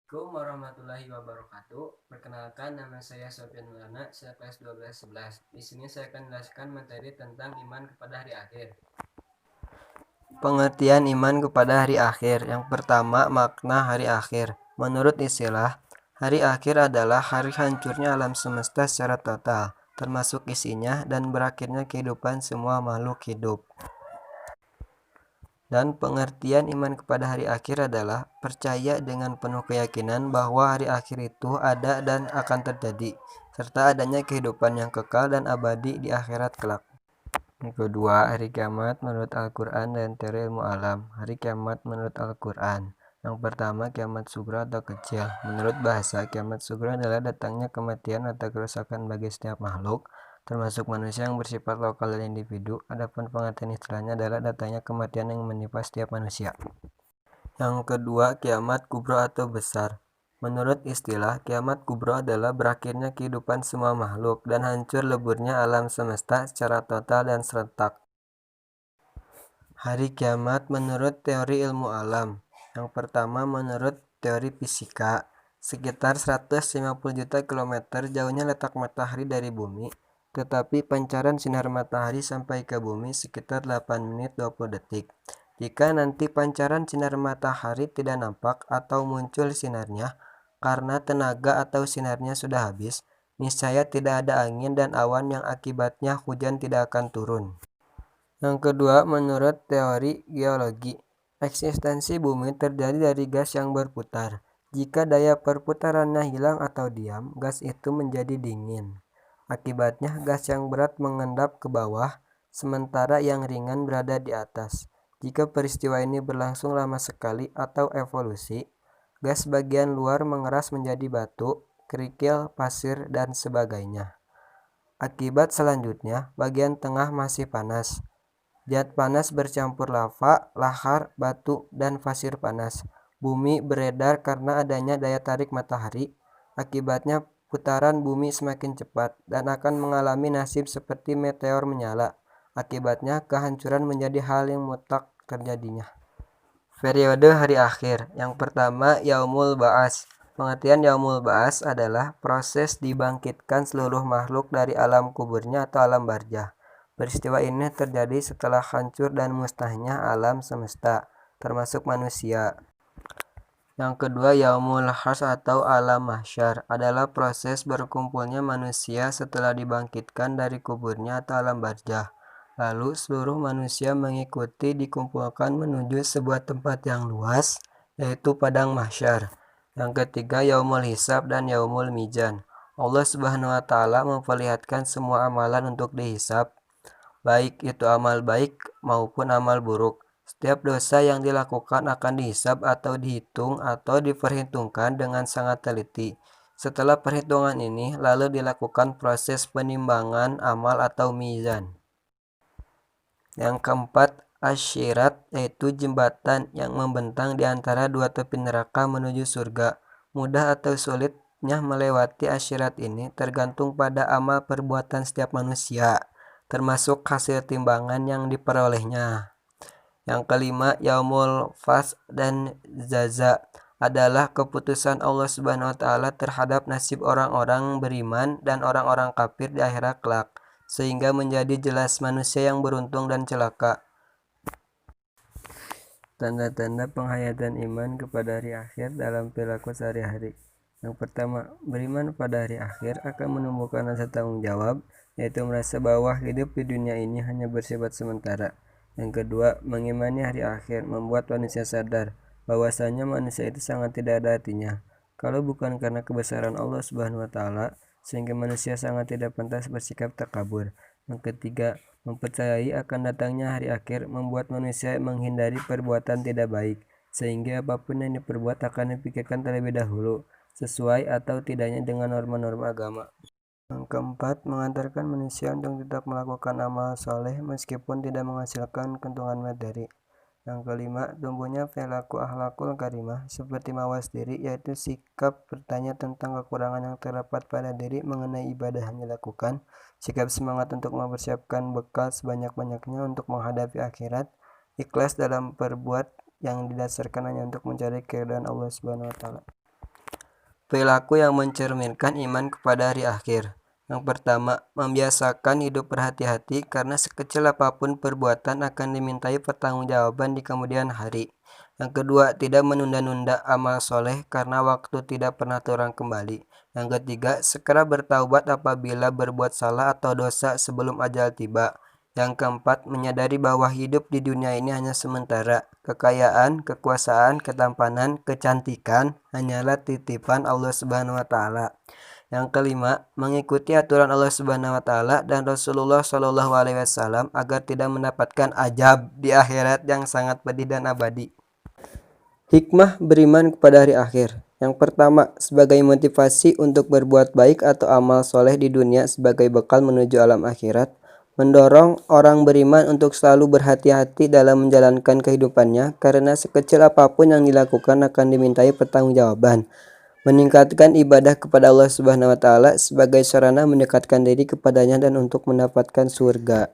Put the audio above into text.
Assalamualaikum warahmatullahi wabarakatuh. Perkenalkan, nama saya Sofyan Maulana, saya kelas 1211. Di sini saya akan menjelaskan materi tentang iman kepada hari akhir. Pengertian iman kepada hari akhir. Yang pertama, makna hari akhir. Menurut istilah, hari akhir adalah hari hancurnya alam semesta secara total, termasuk isinya dan berakhirnya kehidupan semua makhluk hidup. Dan pengertian iman kepada hari akhir adalah percaya dengan penuh keyakinan bahwa hari akhir itu ada dan akan terjadi, serta adanya kehidupan yang kekal dan abadi di akhirat kelak. Yang kedua, hari kiamat menurut Al-Quran dan teori ilmu alam. Hari kiamat menurut Al-Quran. Yang pertama, kiamat sugra atau kecil. Menurut bahasa, kiamat sugra adalah datangnya kematian atau kerusakan bagi setiap makhluk, termasuk manusia yang bersifat lokal dan individu. Adapun pengertian istilahnya adalah datangnya kematian yang menimpa setiap manusia. Yang kedua, kiamat kubro atau besar. Menurut istilah, kiamat kubro adalah berakhirnya kehidupan semua makhluk dan hancur leburnya alam semesta secara total dan serentak. Hari kiamat menurut teori ilmu alam. Yang pertama, menurut teori fisika, sekitar 150 juta kilometer jauhnya letak matahari dari bumi, tetapi pancaran sinar matahari sampai ke bumi sekitar 8 menit 20 detik. Jika nanti pancaran sinar matahari tidak nampak atau muncul sinarnya karena tenaga atau sinarnya sudah habis, niscaya tidak ada angin dan awan yang akibatnya hujan tidak akan turun. Yang kedua, menurut teori geologi, eksistensi bumi terjadi dari gas yang berputar. Jika daya perputarannya hilang atau diam, gas itu menjadi dingin. Akibatnya, gas yang berat mengendap ke bawah, sementara yang ringan berada di atas. Jika peristiwa ini berlangsung lama sekali atau evolusi, gas bagian luar mengeras menjadi batu, kerikil, pasir, dan sebagainya. Akibat selanjutnya, bagian tengah masih panas. Zat panas bercampur lava, lahar, batu, dan pasir panas. Bumi beredar karena adanya daya tarik matahari. Akibatnya putaran bumi semakin cepat dan akan mengalami nasib seperti meteor menyala. Akibatnya kehancuran menjadi hal yang mutlak terjadinya. Periode hari akhir. Yang pertama, Yaumul Ba'as. Pengertian Yaumul Ba'as adalah proses dibangkitkan seluruh makhluk dari alam kuburnya atau alam barzah. Peristiwa ini terjadi setelah hancur dan mustahilnya alam semesta, termasuk manusia. Yang kedua, Yaumul Hars atau alam mahsyar adalah proses berkumpulnya manusia setelah dibangkitkan dari kuburnya atau alam barzah. Lalu seluruh manusia mengikuti dikumpulkan menuju sebuah tempat yang luas, yaitu padang mahsyar. Yang ketiga, Yaumul Hisab dan Yaumul Mizan. Allah Subhanahu wa taala memperlihatkan semua amalan untuk dihisab, baik itu amal baik maupun amal buruk. Setiap dosa yang dilakukan akan dihisab atau dihitung atau diperhitungkan dengan sangat teliti. Setelah perhitungan ini, lalu dilakukan proses penimbangan amal atau mizan. Yang keempat, asyirat, yaitu jembatan yang membentang di antara dua tepi neraka menuju surga. Mudah atau sulitnya melewati asyirat ini tergantung pada amal perbuatan setiap manusia, termasuk hasil timbangan yang diperolehnya. Yang kelima, Yaumul Fas dan Zaza adalah keputusan Allah Subhanahu wa taala terhadap nasib orang-orang beriman dan orang-orang kafir di akhirat kelak, sehingga menjadi jelas manusia yang beruntung dan celaka. Tanda-tanda penghayatan iman kepada hari akhir dalam perilaku sehari-hari. Yang pertama, beriman pada hari akhir akan menumbuhkan rasa tanggung jawab, yaitu merasa bahwa hidup di dunia ini hanya bersifat sementara. Yang kedua, mengimani hari akhir membuat manusia sadar bahwasanya manusia itu sangat tidak ada artinya, kalau bukan karena kebesaran Allah Subhanahu wa taala, sehingga manusia sangat tidak pantas bersikap takabur. Yang ketiga, mempercayai akan datangnya hari akhir membuat manusia menghindari perbuatan tidak baik, sehingga apapun yang diperbuat akan dipikirkan terlebih dahulu, sesuai atau tidaknya dengan norma-norma agama. Yang keempat, mengantarkan manusia untuk tetap melakukan amal soleh meskipun tidak menghasilkan keuntungan materi. Yang kelima, tumbuhnya perilaku akhlakul karimah seperti mawas diri, yaitu sikap bertanya tentang kekurangan yang terdapat pada diri mengenai ibadah yang dilakukan, sikap semangat untuk mempersiapkan bekal sebanyak-banyaknya untuk menghadapi akhirat, ikhlas dalam perbuat yang didasarkan hanya untuk mencari keridhaan Allah Subhanahu wa taala. Perilaku yang mencerminkan iman kepada hari akhir. Yang pertama, membiasakan hidup berhati-hati karena sekecil apapun perbuatan akan dimintai pertanggungjawaban di kemudian hari. Yang kedua, tidak menunda-nunda amal soleh karena waktu tidak pernah terulang kembali. Yang ketiga, segera bertaubat apabila berbuat salah atau dosa sebelum ajal tiba. Yang keempat, menyadari bahwa hidup di dunia ini hanya sementara. Kekayaan, kekuasaan, ketampanan, kecantikan hanyalah titipan Allah Subhanahu wa taala. Yang kelima, mengikuti aturan Allah Subhanahu wa taala dan Rasulullah Shallallahu alaihi wasallam agar tidak mendapatkan ajab di akhirat yang sangat pedih dan abadi. Hikmah beriman kepada hari akhir. Yang pertama, sebagai motivasi untuk berbuat baik atau amal soleh di dunia sebagai bekal menuju alam akhirat, mendorong orang beriman untuk selalu berhati-hati dalam menjalankan kehidupannya karena sekecil apapun yang dilakukan akan dimintai pertanggungjawaban. Meningkatkan ibadah kepada Allah Subhanahu wa taala sebagai sarana mendekatkan diri kepadanya dan untuk mendapatkan surga.